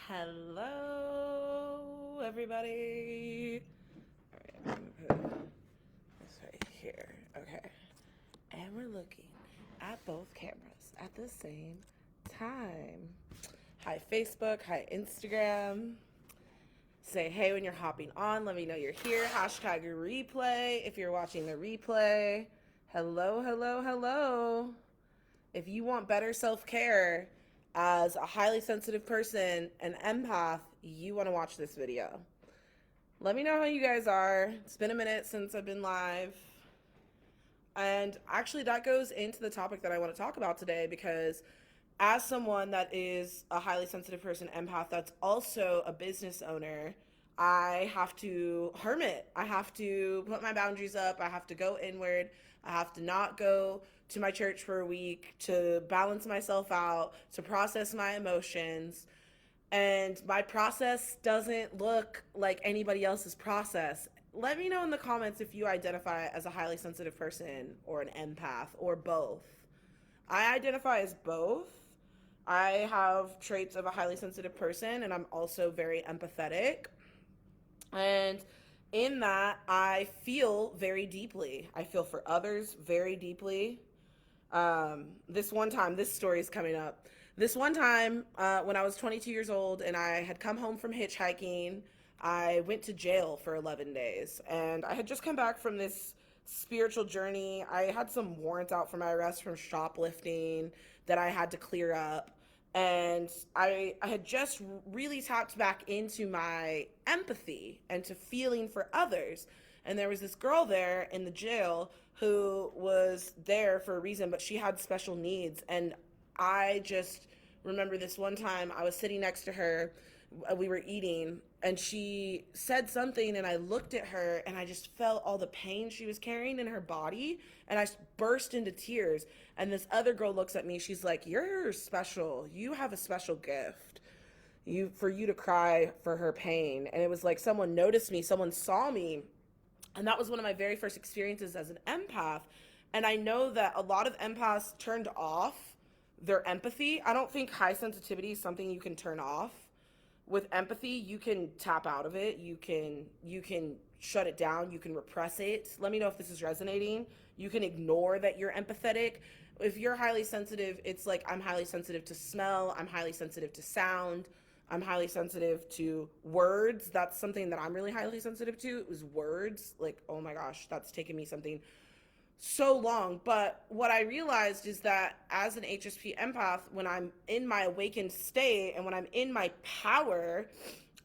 Hello, everybody. All right, I'm gonna put this right here. Okay. And we're looking at both cameras at the same time. Hi, Facebook. Hi, Instagram. Say hey when you're hopping on. Let me know you're here. Hashtag replay if you're watching the replay. Hello, hello, hello. If you want better self care as a highly sensitive person, an empath, you want to watch this video. Let me know how you guys are. It's been a minute since I've been live. And actually, that goes into the topic that I want to talk about today because as someone that is a highly sensitive person, empath, that's also a business owner, I have to hermit. I have to put my boundaries up. I have to go inward. I have to not go to my church for a week to balance myself out, to process my emotions. And my process doesn't look like anybody else's process. Let me know in the comments if you identify as a highly sensitive person or an empath or both. I identify as both. I have traits of a highly sensitive person, and I'm also very empathetic. And in that, I feel very deeply. I feel for others very deeply. This one time, this story is coming up. This one time, when I was 22 years old and I had come home from hitchhiking, I went to jail for 11 days. And I had just come back from this spiritual journey. I had some warrants out for my arrest from shoplifting that I had to clear up. And I had just really tapped back into my empathy and to feeling for others. And there was this girl there in the jail who was there for a reason, but she had special needs. And I just remember this one time I was sitting next to her, we were eating, and she said something, and I looked at her and I just felt all the pain she was carrying in her body, and I burst into tears. And this other girl looks at me, she's like, "You're special. You have a special gift. For you to cry for her pain." And it was like someone noticed me, someone saw me. And that was one of my very first experiences as an empath. And I know that a lot of empaths turned off their empathy. I don't think high sensitivity is something you can turn off. With empathy, you can tap out of it. You can shut it down. You can repress it. Let me know if this is resonating. You can ignore that you're empathetic. If you're highly sensitive, it's like I'm highly sensitive to smell. I'm highly sensitive to sound. I'm highly sensitive to words. That's something that I'm really highly sensitive to, is words. Like, oh my gosh, that's taken me something so long. But what I realized is that as an HSP empath, when I'm in my awakened state and when I'm in my power,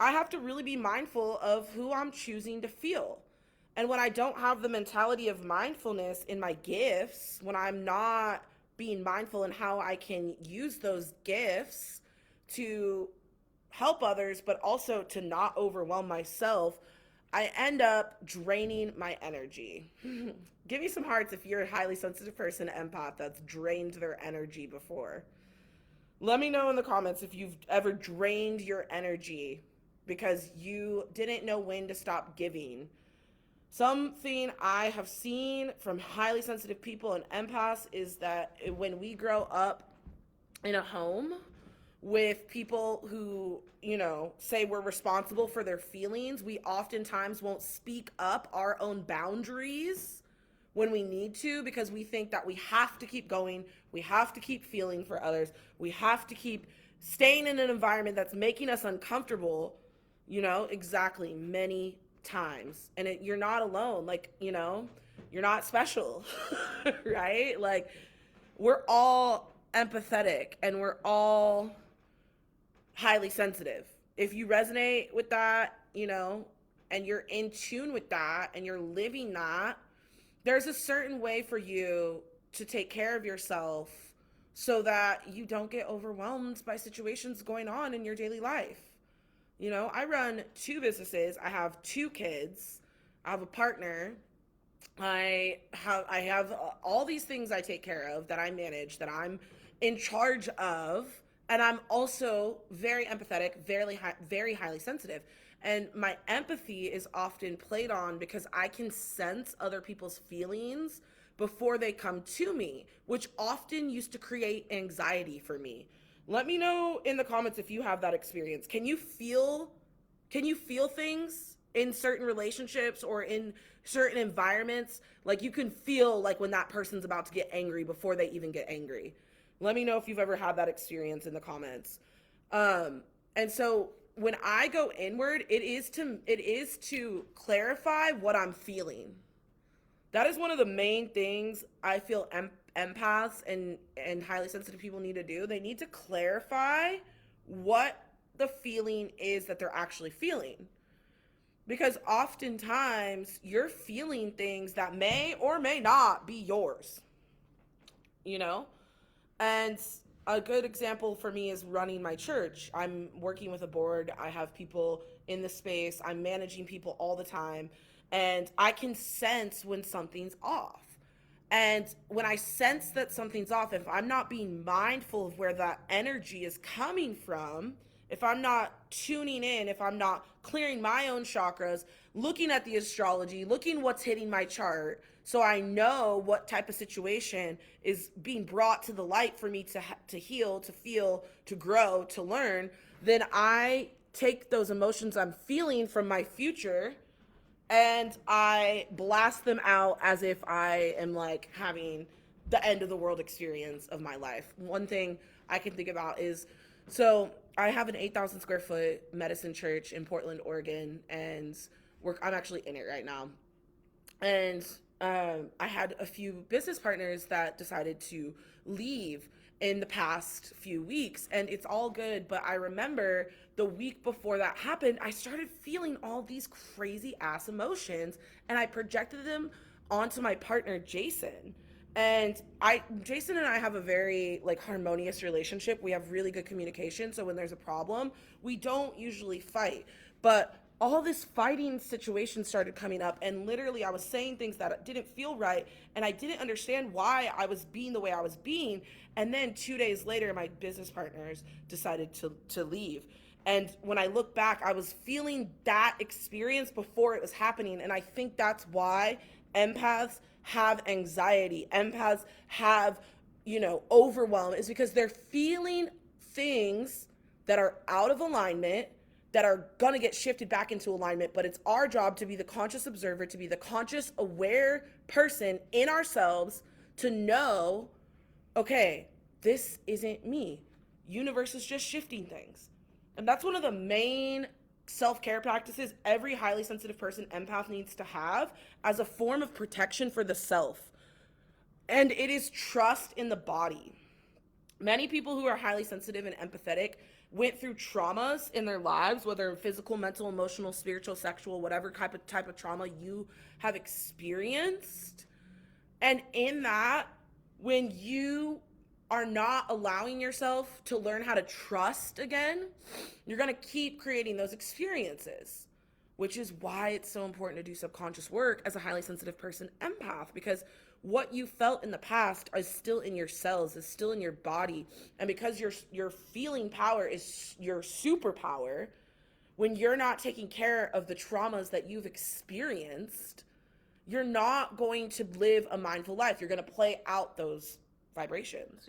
I have to really be mindful of who I'm choosing to feel. And when I don't have the mentality of mindfulness in my gifts, when I'm not being mindful in how I can use those gifts to help others, but also to not overwhelm myself, I end up draining my energy. Give me some hearts if you're a highly sensitive person, empath, that's drained their energy before. Let me know in the comments if you've ever drained your energy because you didn't know when to stop giving. Something I have seen from highly sensitive people and empaths is that when we grow up in a home with people who, say we're responsible for their feelings, we oftentimes won't speak up our own boundaries when we need to because we think that we have to keep going, we have to keep feeling for others, we have to keep staying in an environment that's making us uncomfortable, exactly, many times. And you're not alone, like, you're not special, right? Like, we're all empathetic and we're all highly sensitive. If you resonate with that, and you're in tune with that and you're living that, there's a certain way for you to take care of yourself so that you don't get overwhelmed by situations going on in your daily life. I run 2 businesses. I have 2 kids. I have a partner. I have all these things I take care of, that I manage, that I'm in charge of, and I'm also very empathetic, very highly sensitive. And my empathy is often played on because I can sense other people's feelings before they come to me, which often used to create anxiety for me. Let me know in the comments if you have that experience. Can you feel things in certain relationships or in certain environments? Like you can feel like when that person's about to get angry before they even get angry. Let me know if you've ever had that experience in the comments. And so when I go inward, it is to clarify what I'm feeling. That is one of the main things I feel empaths and highly sensitive people need to do. They need to clarify what the feeling is that they're actually feeling. Because oftentimes you're feeling things that may or may not be yours, you know? And a good example for me is running my church. I'm working with a board, I have people in the space, I'm managing people all the time, and I can sense when something's off. And when I sense that something's off, if I'm not being mindful of where that energy is coming from, if I'm not tuning in, if I'm not clearing my own chakras, looking at the astrology, looking what's hitting my chart, so I know what type of situation is being brought to the light for me to heal, to feel, to grow, to learn, then I take those emotions I'm feeling from my future and I blast them out as if I am like having the end of the world experience of my life. One thing I can think about is, so I have an 8,000 square foot medicine church in Portland, Oregon, and I'm actually in it right now. And I had a few business partners that decided to leave in the past few weeks, and it's all good. But I remember the week before that happened, I started feeling all these crazy ass emotions, and I projected them onto my partner, Jason. And Jason and I have a very like harmonious relationship. We have really good communication. So when there's a problem, we don't usually fight. But all this fighting situation started coming up, and literally I was saying things that didn't feel right, and I didn't understand why I was being the way I was being. And then 2 days later, my business partners decided to leave. And when I look back, I was feeling that experience before it was happening. And I think that's why empaths have anxiety. Empaths have, overwhelm, is because they're feeling things that are out of alignment, that are going to get shifted back into alignment. But it's our job to be the conscious observer, to be the conscious aware person in ourselves, to know, okay, this isn't me. Universe is just shifting things. And that's one of the main self-care practices every highly sensitive person, empath, needs to have as a form of protection for the self. And it is trust in the body. Many people who are highly sensitive and empathetic went through traumas in their lives, whether physical, mental, emotional, spiritual, sexual, whatever type of trauma you have experienced. And in that, when you are not allowing yourself to learn how to trust again, you're going to keep creating those experiences, which is why it's so important to do subconscious work as a highly sensitive person, empath, because what you felt in the past is still in your cells, is still in your body. And because your feeling power is your superpower, when you're not taking care of the traumas that you've experienced, you're not going to live a mindful life. You're going to play out those vibrations,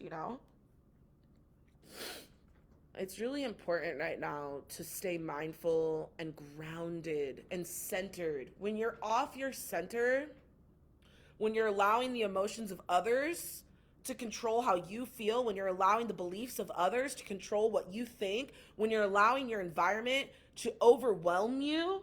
It's really important right now to stay mindful and grounded and centered. When you're off your center, when you're allowing the emotions of others to control how you feel, when you're allowing the beliefs of others to control what you think, when you're allowing your environment to overwhelm you,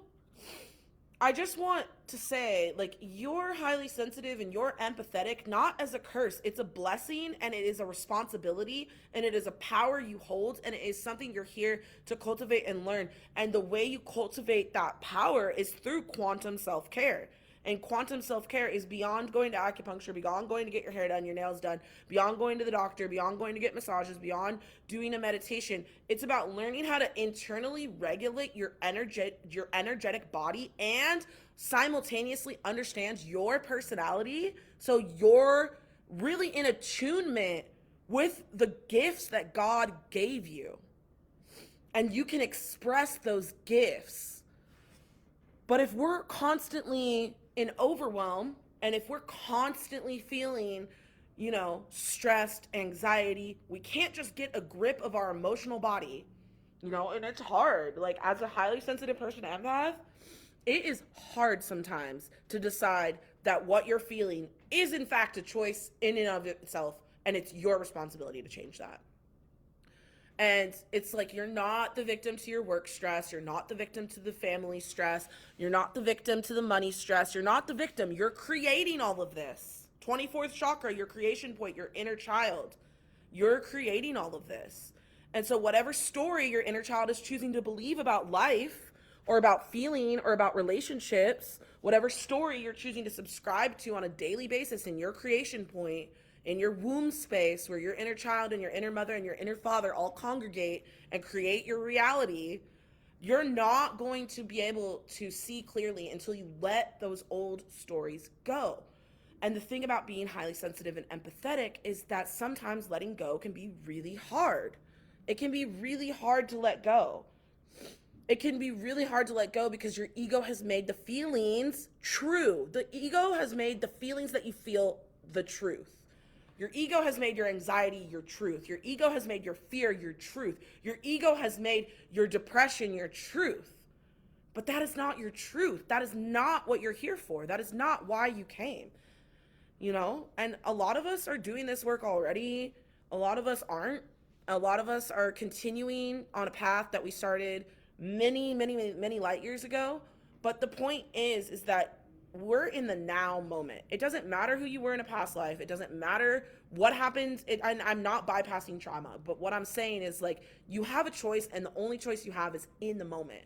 I just want to say, like, you're highly sensitive and you're empathetic, not as a curse. It's a blessing, and it is a responsibility, and it is a power you hold, and it is something you're here to cultivate and learn. And the way you cultivate that power is through quantum self-care. And quantum self-care is beyond going to acupuncture, beyond going to get your hair done, your nails done, beyond going to the doctor, beyond going to get massages, beyond doing a meditation. It's about learning how to internally regulate your energetic body and simultaneously understand your personality, so you're really in attunement with the gifts that God gave you. And you can express those gifts. But if we're constantly in overwhelm, and if we're constantly feeling, stressed, anxiety. We can't just get a grip of our emotional body, and it's hard. Like, as a highly sensitive person, empath, it is hard sometimes to decide that what you're feeling is in fact a choice in and of itself, and it's your responsibility to change that. And it's like, you're not the victim to your work stress. You're not the victim to the family stress. You're not the victim to the money stress. You're not the victim. You're creating all of this. 24th chakra, your creation point, your inner child. You're creating all of this. And so, whatever story your inner child is choosing to believe about life, or about feeling, or about relationships, whatever story you're choosing to subscribe to on a daily basis in your creation point, in your womb space, where your inner child and your inner mother and your inner father all congregate and create your reality, you're not going to be able to see clearly until you let those old stories go. And the thing about being highly sensitive and empathetic is that sometimes letting go can be really hard. It can be really hard to let go. It can be really hard to let go because your ego has made the feelings true. The ego has made the feelings that you feel the truth. Your ego has made your anxiety your truth. Your ego has made your fear your truth. Your ego has made your depression your truth. But that is not your truth. That is not what you're here for. That is not why you came. And a lot of us are doing this work already. A lot of us aren't. A lot of us are continuing on a path that we started many, many, many light years ago. But the point is that we're in the now moment. It doesn't matter who you were in a past life. It doesn't matter what happened. And I'm not bypassing trauma, but what I'm saying is, like, you have a choice, and the only choice you have is in the moment.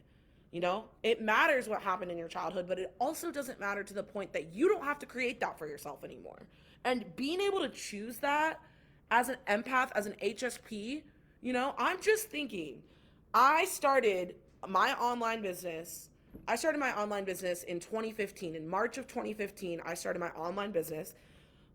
It matters what happened in your childhood, but it also doesn't matter to the point that you don't have to create that for yourself anymore. And being able to choose that as an empath, as an HSP, I'm just thinking, I started my online business in 2015. In March of 2015, I started my online business.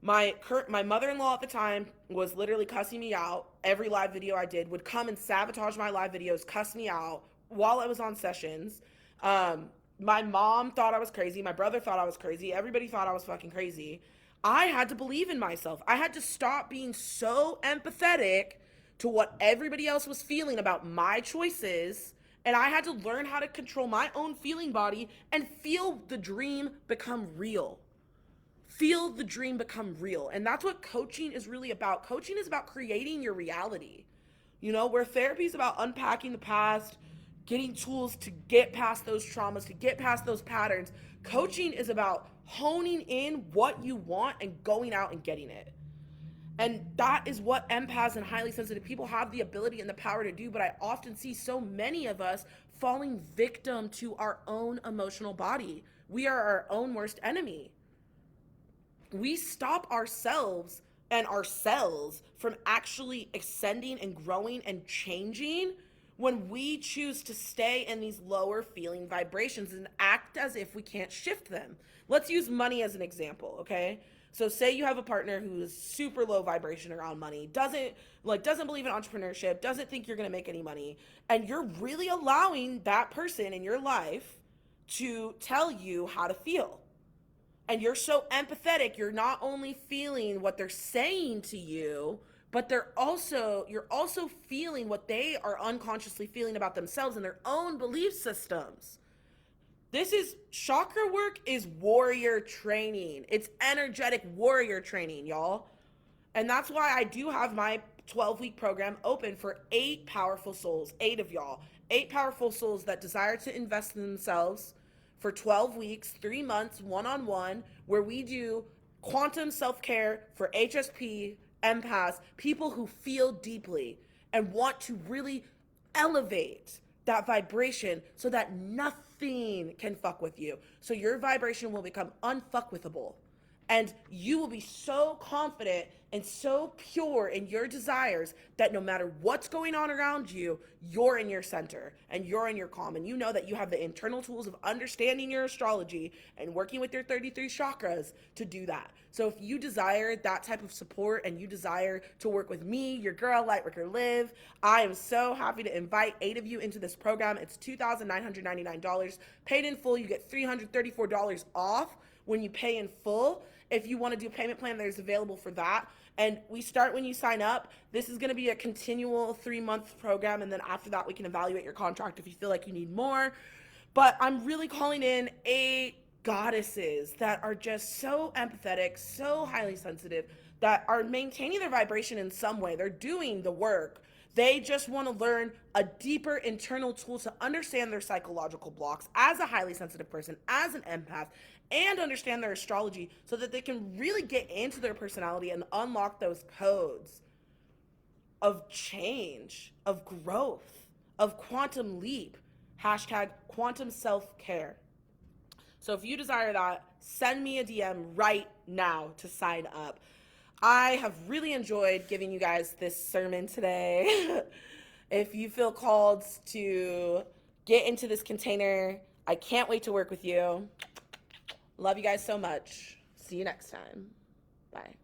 My mother-in-law at the time was literally cussing me out. Every live video I did would come and sabotage my live videos, cuss me out while I was on sessions. My mom thought I was crazy. My brother thought I was crazy. Everybody thought I was fucking crazy. I had to believe in myself. I had to stop being so empathetic to what everybody else was feeling about my choices. And I had to learn how to control my own feeling body and feel the dream become real. Feel the dream become real. And that's what coaching is really about. Coaching is about creating your reality. Where therapy is about unpacking the past, getting tools to get past those traumas, to get past those patterns. Coaching is about honing in what you want and going out and getting it. And that is what empaths and highly sensitive people have the ability and the power to do. But I often see so many of us falling victim to our own emotional body. We are our own worst enemy. We stop ourselves and our cells from actually ascending and growing and changing when we choose to stay in these lower feeling vibrations and act as if we can't shift them. Let's use money as an example, okay? So say you have a partner who is super low vibration around money, doesn't believe in entrepreneurship, doesn't think you're going to make any money, and you're really allowing that person in your life to tell you how to feel. And you're so empathetic, you're not only feeling what they're saying to you, but you're also feeling what they are unconsciously feeling about themselves and their own belief systems. Chakra work is warrior training. It's energetic warrior training, y'all. And that's why I do have my 12-week program open for 8 powerful souls, 8 of y'all. 8 powerful souls that desire to invest in themselves for 12 weeks, 3 months, one-on-one, where we do quantum self-care for HSP, empaths, people who feel deeply and want to really elevate that vibration so that nothing can fuck with you. So your vibration will become unfuckwithable. And you will be so confident and so pure in your desires that no matter what's going on around you, you're in your center and you're in your calm. And you know that you have the internal tools of understanding your astrology and working with your 33 chakras to do that. So if you desire that type of support and you desire to work with me, your girl, Lightworker Live, I am so happy to invite 8 of you into this program. It's $2,999. Paid in full, you get $334 off when you pay in full. If you want to do a payment plan, there's available for that. And we start when you sign up. This is going to be a continual 3-month program. And then after that, we can evaluate your contract if you feel like you need more. But I'm really calling in 8 goddesses that are just so empathetic, so highly sensitive, that are maintaining their vibration in some way. They're doing the work. They just want to learn a deeper internal tool to understand their psychological blocks as a highly sensitive person, as an empath, and understand their astrology so that they can really get into their personality and unlock those codes of change, of growth, of quantum leap. Hashtag quantum self-care. So if you desire that, send me a DM right now to sign up. I have really enjoyed giving you guys this sermon today. If you feel called to get into this container, I can't wait to work with you. Love you guys so much. See you next time. Bye.